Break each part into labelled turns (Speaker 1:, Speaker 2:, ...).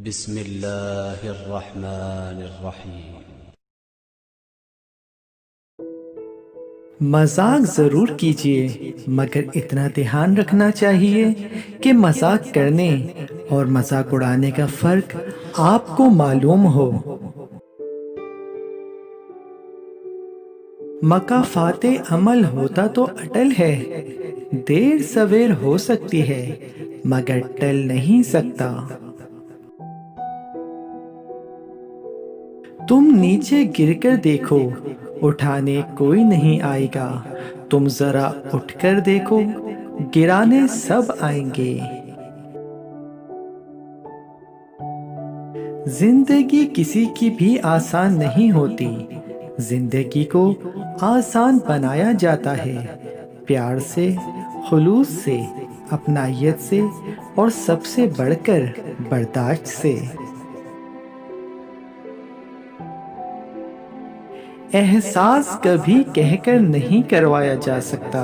Speaker 1: بسم اللہ الرحمن الرحیم۔
Speaker 2: مذاق ضرور کیجیے، مگر اتنا دھیان رکھنا چاہیے کہ مذاق کرنے اور مذاق اڑانے کا فرق آپ کو معلوم ہو۔ مکافات عمل ہوتا تو اٹل ہے، دیر سویر ہو سکتی ہے مگر ٹل نہیں سکتا۔ تم نیچے گر کر دیکھو، اٹھانے کوئی نہیں آئے گا، تم ذرا اٹھ کر دیکھو، گرانے سب آئیں گے۔ زندگی کسی کی بھی آسان نہیں ہوتی، زندگی کو آسان بنایا جاتا ہے پیار سے، خلوص سے، اپنائیت سے اور سب سے بڑھ کر برداشت سے۔ احساس کبھی کہہ کر نہیں کروایا جا سکتا،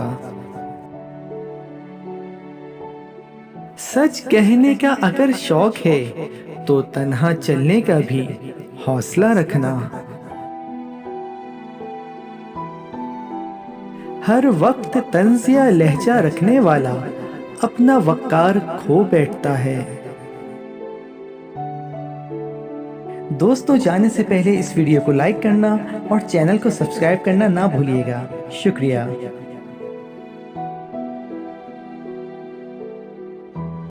Speaker 2: سچ کہنے کا اگر شوق ہے تو تنہا چلنے کا بھی حوصلہ رکھنا۔ ہر وقت طنز یا لہجہ رکھنے والا اپنا وقار کھو بیٹھتا ہے۔ دوستوں، جانے سے پہلے اس ویڈیو کو لائک کرنا اور چینل کو سبسکرائب کرنا نہ بھولیے گا۔ شکریہ۔